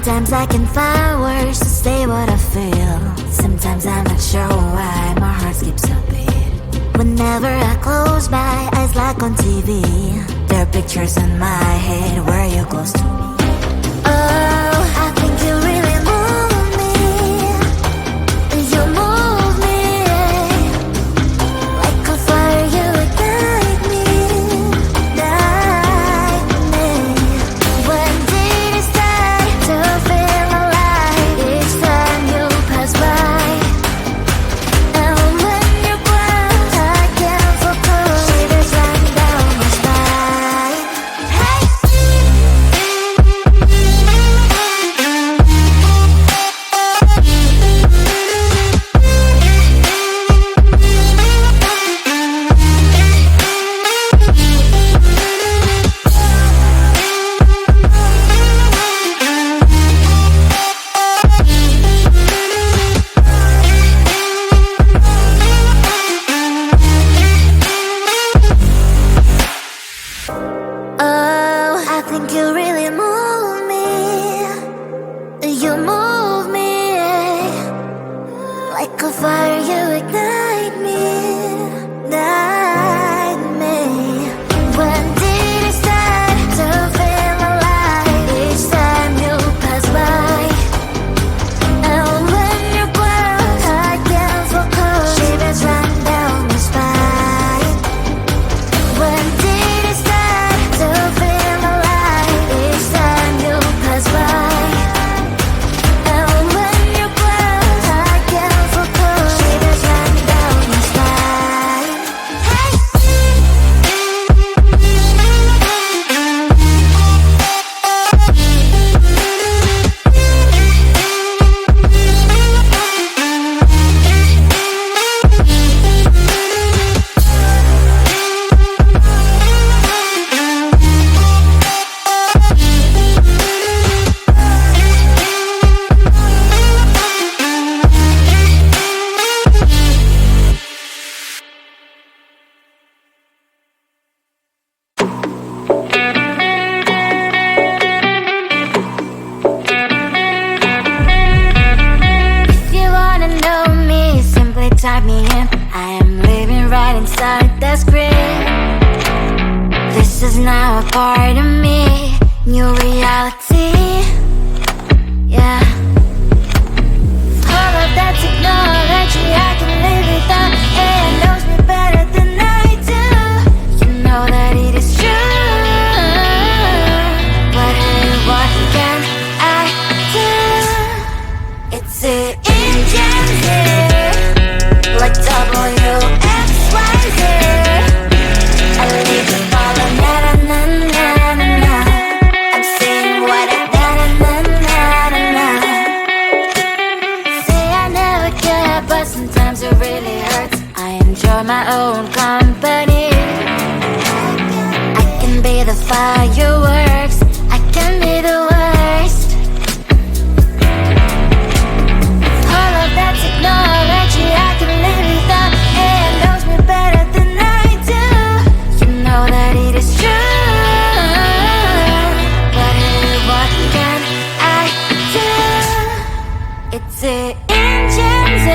Sometimes I can find words to say what I feel. Sometimes I'm not sure why my heart skips a beat. Whenever I close my eyes like on TV, there are pictures in my head where you're close to me. Oh, I think you really move me. You move me like a fire, you ignite me, ignite me. When did it start to feel alive? Each time you pass by, and when you close, I can't focus. Shivers run down my spine. Hey. Oh, I think you really move me. You move me like a fire, you ignite me, ignite me. When did it start to feel alive? Each time you pass by, and when you're close, I can't focus. Shivers run down my spine. When did it start to feel alive? Each time you pass by, and when you're close, I can't focus. Shivers run down my spine. Hey. If you wanna know me, simply type me in. I am living right inside the screen. This is now a part of me, new reality. Yeah. All of that technology, I can live without. AI knows me better than I do. You know that it is true. But hey, what can I do? It's the engine here, like WXYZ. I leave you falling, na na na na na na. I'm saying what I na na na na na. Say I never care, but sometimes it really hurts. I enjoy my own company. I can be the fireworks, I can be the worst. All of that technology, I can live without. AI knows me better than I do. You know that it is true. But hey, what can I do? It's the engines,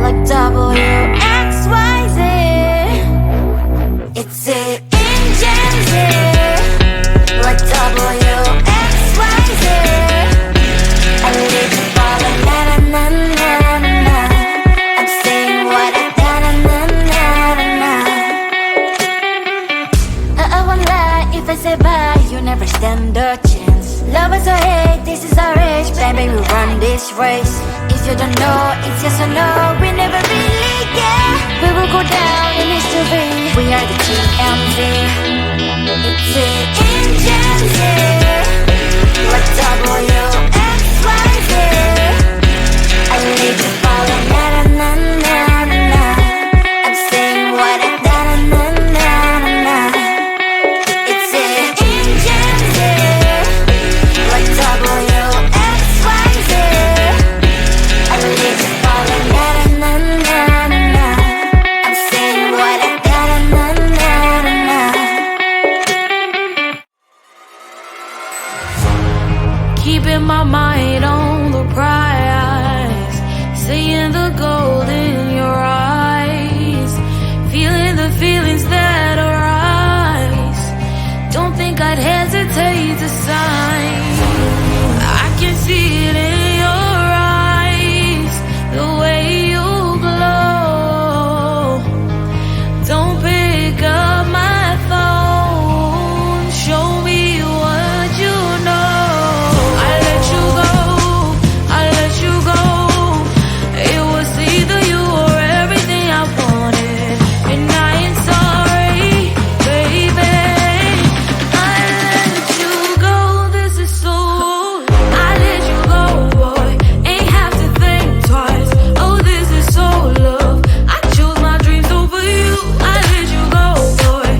like WXYZ. It's the engines, like WXYZ. I live in falling, na na na na na na. I'm saying what I na na na na na na. I won't lie if I say bye, you never stand a chance. Love us or hate, this is our age, baby, we run this race. If you don't know, it's yes or no, we never really care. We will go down in history, we are the TMZ. It's the engines, like WXYZ. I leave you falling, na na na na na na. I'm saying what I na na na na na na. It's the engines, like WXYZ. I leave you falling, na na na na na na. I'm saying what I na na na na na na. get my mind on the prize, seeing the gold in your eyes, feeling the feelings that arise. Don't think I'd hesitate to sign. I can see it in your eyes, the way you glow. Don't pick up my phone, show me what you know. I let you go, I let you go. It was either you or everything I wanted, and I ain't sorry, baby. I let you go, this is so. I let you go, boy, ain't have to think twice. Oh, this is so love. I chose my dreams over you. I let you go, boy,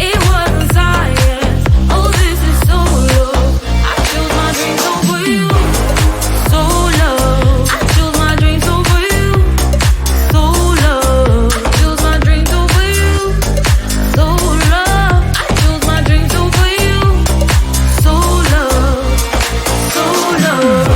it wasn't science. Oh, this is so love. I chose my dreams over you. So love. I chose my dreams over you. So love. Chose my dreams over you. So love. I chose my dreams over you. So love. So love.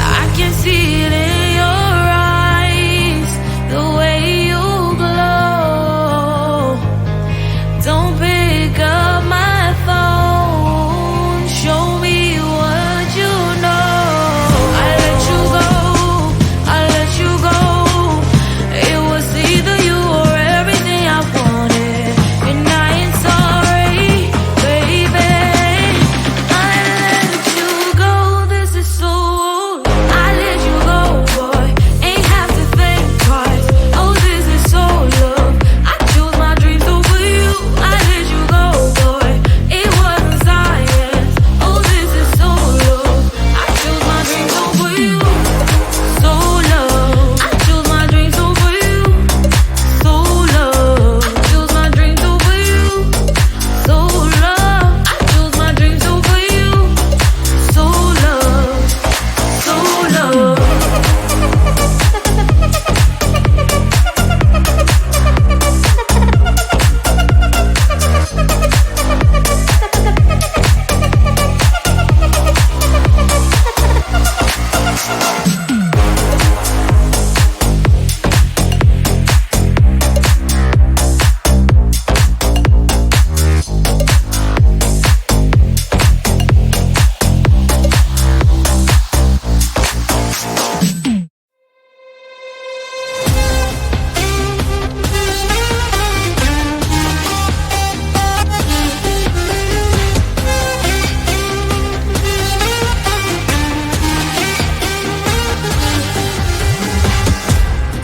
I can see it in your eyes, the way you glow. Don't pick up my phone, show me what you know. I let you go, I let you go. It was either you or everything I wanted, and I ain't sorry, baby. I let you go, this is so. I let you go, boy, ain't have to think twice. Oh, this is so love. I chose my dreams over you. I let you go, boy, it wasn't science. Oh, this is so love. I chose my dreams over you. So love. I chose my dreams over you. So love. Chose my dreams over you. So love. I chose my dreams over you. So love. So love.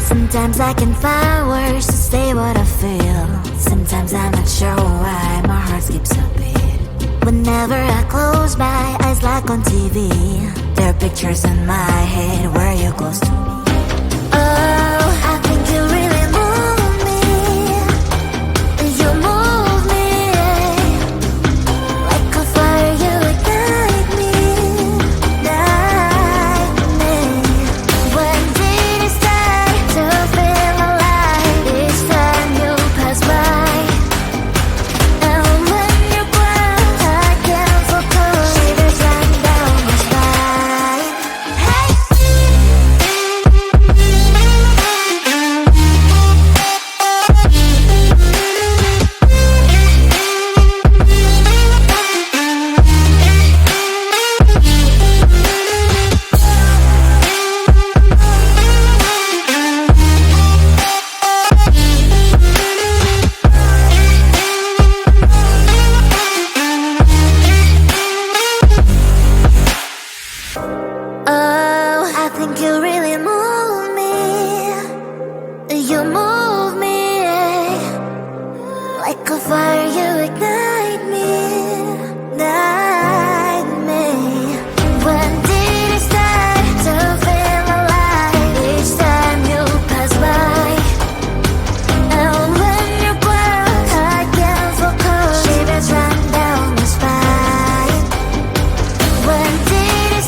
Sometimes I can find words to say what I feel. Sometimes I'm not sure why my heart skips a beat. Whenever I close my eyes like on TV, there are pictures in my head where you're close to me. Oh, I think you really move me. You move me like a fire, you ignite me, ignite me. When did it start to feel alive? Each time you pass by, and when you cry, I can't focus. Shivers run down my spine. Hey. Oh, I think you really move me. You move me like a fire, you ignite me, ignite me. When did it start to feel alive? Each time you pass by, and when you cry, I can't focus. Shivers run down my spine. When did it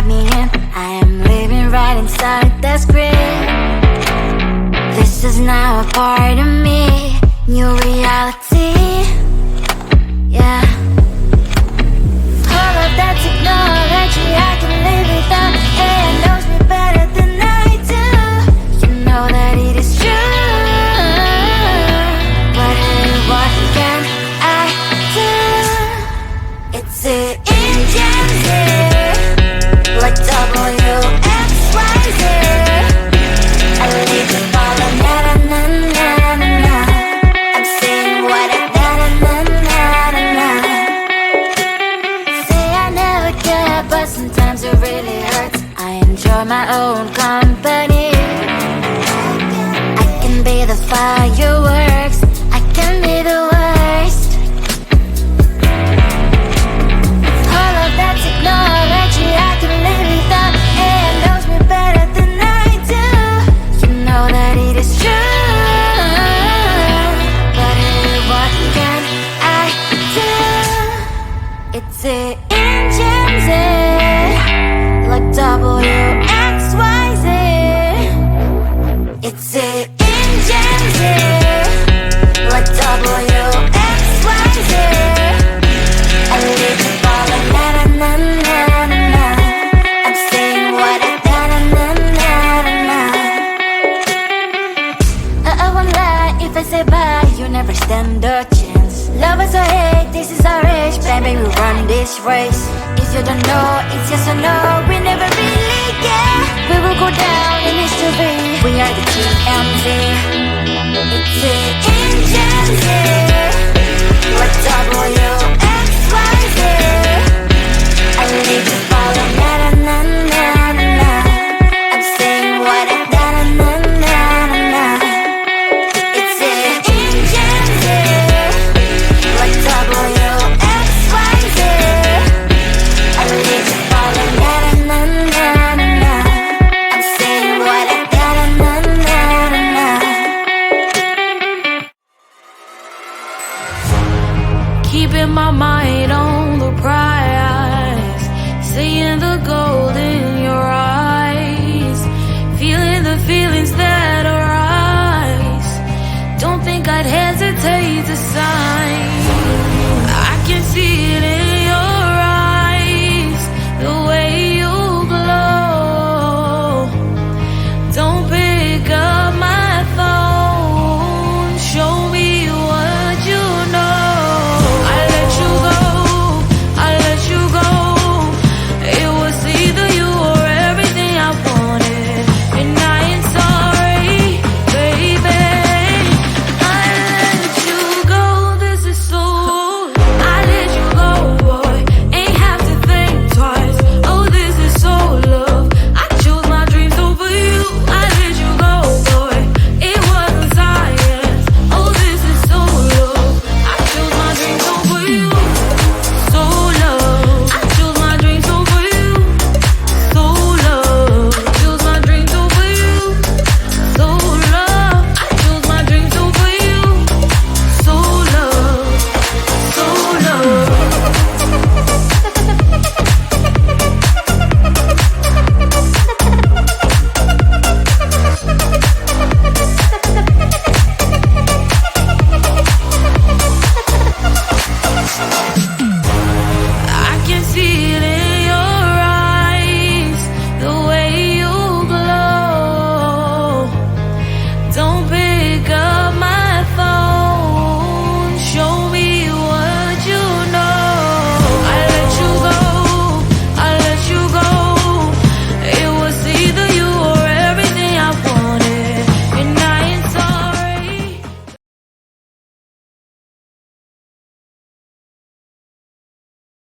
write me in. I am living right inside the screen. This is now a part of me, new reality. Yeah. All of that technology I can live without. AI knows me better than I do. You know that it is true. But hey, what can I do? It's the engines here, like WXYZ. I leave the follow, na na na na na na. I'm saying what I na na na na na. Say I never care, but sometimes it really hurts. I enjoy my own company. I can be the fireworks, I can be the worst. All of that technology I can live without. AI knows me better than I do. You know that it is true. But hey, what can I do? It's the engines, like WXYZ. It's the engines, like WXYZ. I live in follow, na na na na na na. I'm saying what I na na na na na na. I won't lie if I say bye, you never stand a chance. Love us or hate, this is our age, baby, we run this race. If you don't know, it's yes or no, we never really care. We will go down in history, we are the TMZ. It's the engines, like WXYZ. I need to follow, na na na na na na. I'm saying what I na na na na na na. It's the engines, like WXYZ. I need to follow, na na na na na na. I'm saying what I na na na na na na. Keeping my mind on the prize, seeing the gold in your eyes, feeling the feelings that